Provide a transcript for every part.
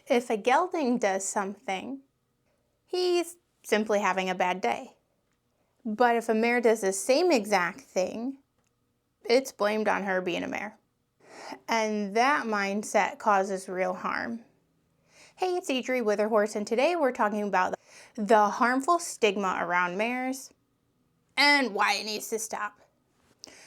If a gelding does something, he's simply having a bad day. But if a mare does the same exact thing, it's blamed on her being a mare. And that mindset causes real harm. Hey, it's Adri with her horse, and today we're talking about the harmful stigma around mares and why it needs to stop.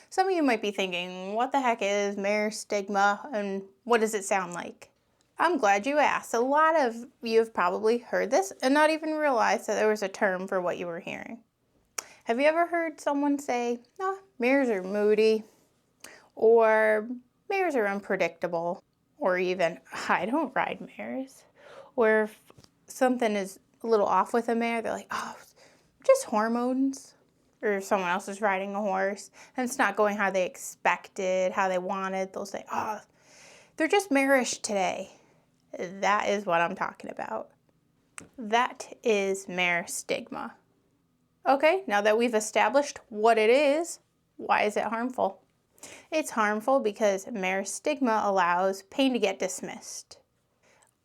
Some of you might be thinking, what the heck is mare stigma and what does it sound like? I'm glad you asked. A lot of you have probably heard this and not even realized that there was a term for what you were hearing. Have you ever heard someone say, oh, mares are moody, or mares are unpredictable, or even, I don't ride mares, or if something is a little off with a mare, they're like, oh, just hormones. Or if someone else is riding a horse and it's not going how they expected, how they wanted, they'll say, oh, they're just marish today. That is what I'm talking about. That is mare stigma. Okay, now that we've established what it is, why is it harmful? It's harmful because mare stigma allows pain to get dismissed.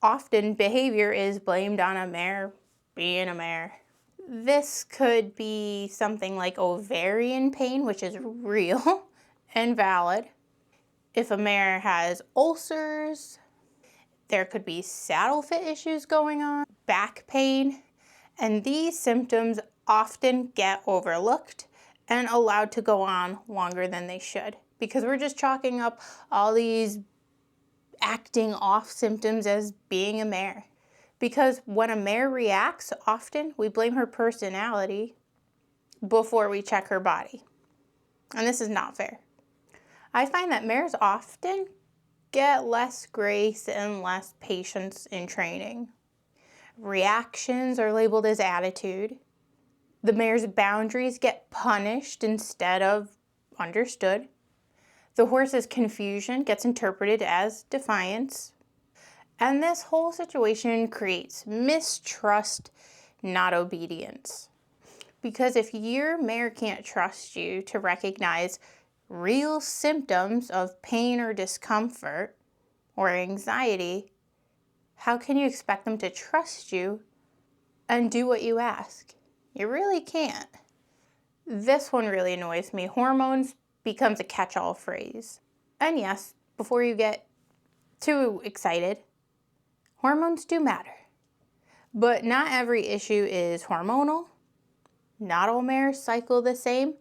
Often behavior is blamed on a mare being a mare. This could be something like ovarian pain, which is real and valid. If a mare has ulcers, there could be saddle fit issues going on, back pain, and these symptoms often get overlooked and allowed to go on longer than they should because we're just chalking up all these acting off symptoms as being a mare. Because when a mare reacts, often we blame her personality before we check her body. And this is not fair. I find that mares often get less grace and less patience in training. Reactions are labeled as attitude. The mare's boundaries get punished instead of understood. The horse's confusion gets interpreted as defiance. And this whole situation creates mistrust, not obedience. Because if your mare can't trust you to recognize real symptoms of pain or discomfort or anxiety, how can you expect them to trust you and do what you ask? You really can't. This one really annoys me. Hormones becomes a catch-all phrase. And yes, before you get too excited, hormones do matter. But not every issue is hormonal. Not all mares cycle the same.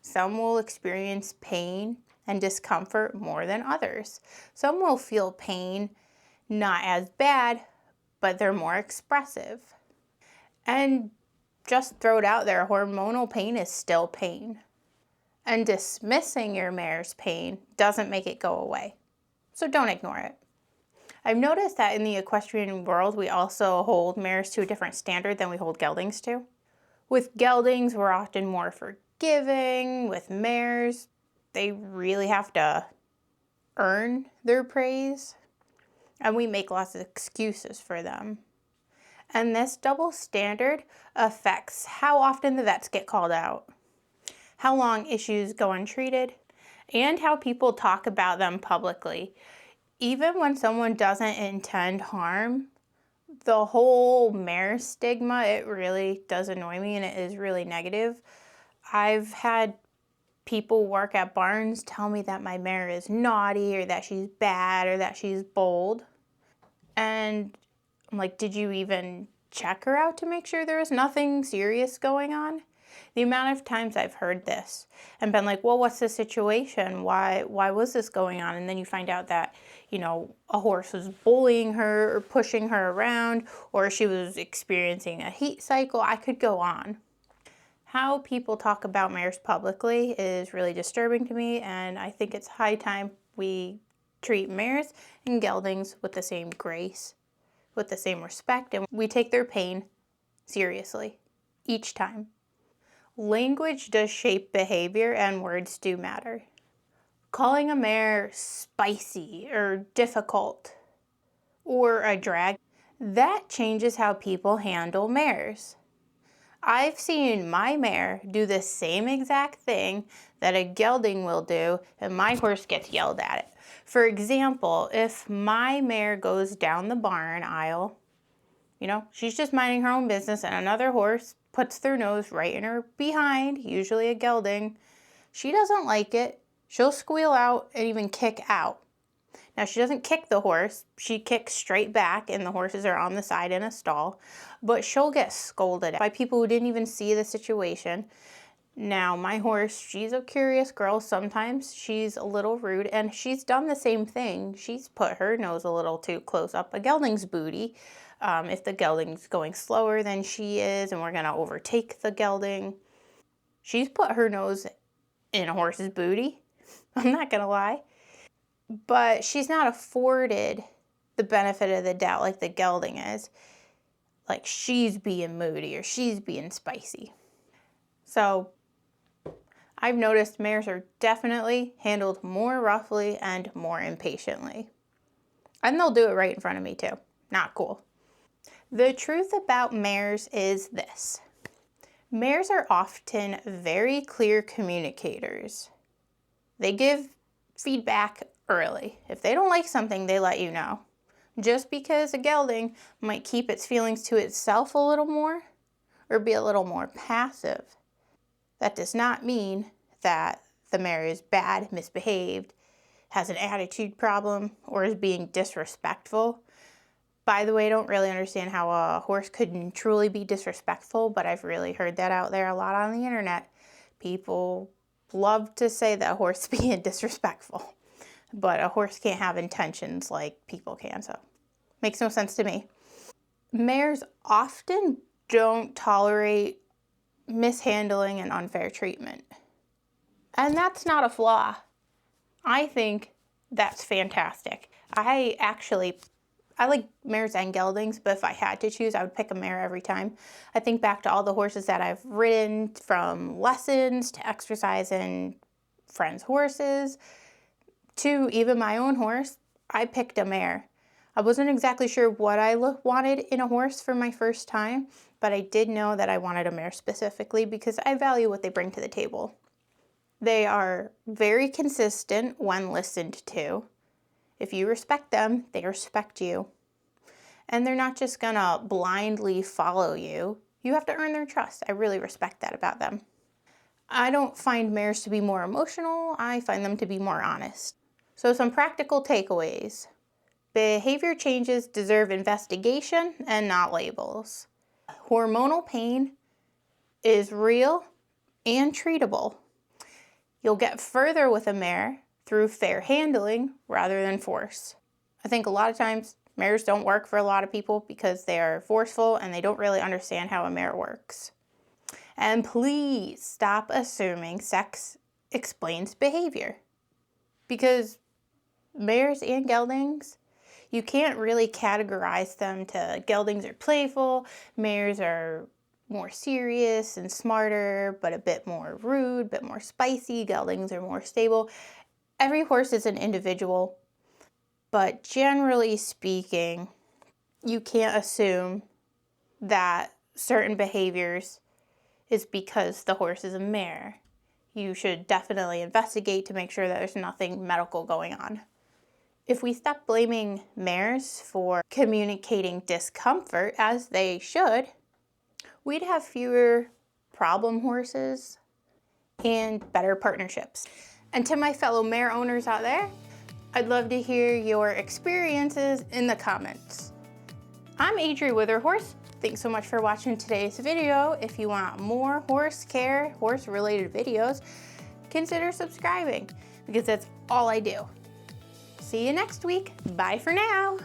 Some will experience pain and discomfort more than others. Some will feel pain not as bad, but they're more expressive. And just throw it out there, hormonal pain is still pain. And dismissing your mare's pain doesn't make it go away. So don't ignore it. I've noticed that in the equestrian world, we also hold mares to a different standard than we hold geldings to. With geldings, we're often more forgiving. With mares, they really have to earn their praise. And we make lots of excuses for them. And this double standard affects how often the vets get called out, how long issues go untreated, and how people talk about them publicly. Even when someone doesn't intend harm, the whole mare stigma, it really does annoy me and it is really negative. I've had people work at barns tell me that my mare is naughty or that she's bad or that she's bold. And I'm like, did you even check her out to make sure there was nothing serious going on? The amount of times I've heard this and been like, well, what's the situation? Why was this going on? And then you find out that, a horse was bullying her or pushing her around, or she was experiencing a heat cycle. I could go on. How people talk about mares publicly is really disturbing to me, and I think it's high time we treat mares and geldings with the same grace, with the same respect, and we take their pain seriously each time. Language does shape behavior and words do matter. Calling a mare spicy or difficult or a drag, that changes how people handle mares. I've seen my mare do the same exact thing that a gelding will do and my horse gets yelled at it. For example, if my mare goes down the barn aisle, you know, she's just minding her own business and another horse puts their nose right in her behind, usually a gelding, she doesn't like it. She'll squeal out and even kick out. Now, she doesn't kick the horse. She kicks straight back and the horses are on the side in a stall, but she'll get scolded by people who didn't even see the situation. Now, my horse, she's a curious girl. Sometimes she's a little rude, and she's done the same thing. She's put her nose a little too close up a gelding's booty. If the gelding's going slower than she is and we're going to overtake the gelding, she's put her nose in a horse's booty. I'm not going to lie. But she's not afforded the benefit of the doubt like the gelding is. Like she's being moody or she's being spicy. So I've noticed mares are definitely handled more roughly and more impatiently. And they'll do it right in front of me too. Not cool. The truth about mares is this. Mares are often very clear communicators. They give feedback early. If they don't like something, they let you know. Just because a gelding might keep its feelings to itself a little more or be a little more passive, that does not mean that the mare is bad, misbehaved, has an attitude problem, or is being disrespectful. By the way, I don't really understand how a horse could truly be disrespectful, but I've really heard that out there a lot on the internet. People love to say that a horse is being disrespectful, but a horse can't have intentions like people can, so makes no sense to me. Mares often don't tolerate mishandling and unfair treatment. And that's not a flaw. I think that's fantastic. I like mares and geldings, but if I had to choose, I would pick a mare every time. I think back to all the horses that I've ridden, from lessons to exercising friends' horses to even my own horse. I picked a mare. I wasn't exactly sure what I wanted in a horse for my first time, but I did know that I wanted a mare specifically because I value what they bring to the table. They are very consistent when listened to. If you respect them, they respect you. And they're not just gonna blindly follow you. You have to earn their trust. I really respect that about them. I don't find mares to be more emotional. I find them to be more honest. So some practical takeaways. Behavior changes deserve investigation and not labels. Hormonal pain is real and treatable. You'll get further with a mare through fair handling rather than force. I think a lot of times mares don't work for a lot of people because they are forceful and they don't really understand how a mare works. And please stop assuming sex explains behavior, because mares and geldings, you can't really categorize them to geldings are playful, mares are more serious and smarter, but a bit more rude, a bit more spicy, geldings are more stable. Every horse is an individual, but generally speaking, you can't assume that certain behaviors is because the horse is a mare. You should definitely investigate to make sure that there's nothing medical going on. If we stop blaming mares for communicating discomfort, as they should, we'd have fewer problem horses and better partnerships. And to my fellow mare owners out there, I'd love to hear your experiences in the comments. I'm Adri Witherhorse. Thanks so much for watching today's video. If you want more horse care, horse-related videos, consider subscribing, because that's all I do. See you next week. Bye for now.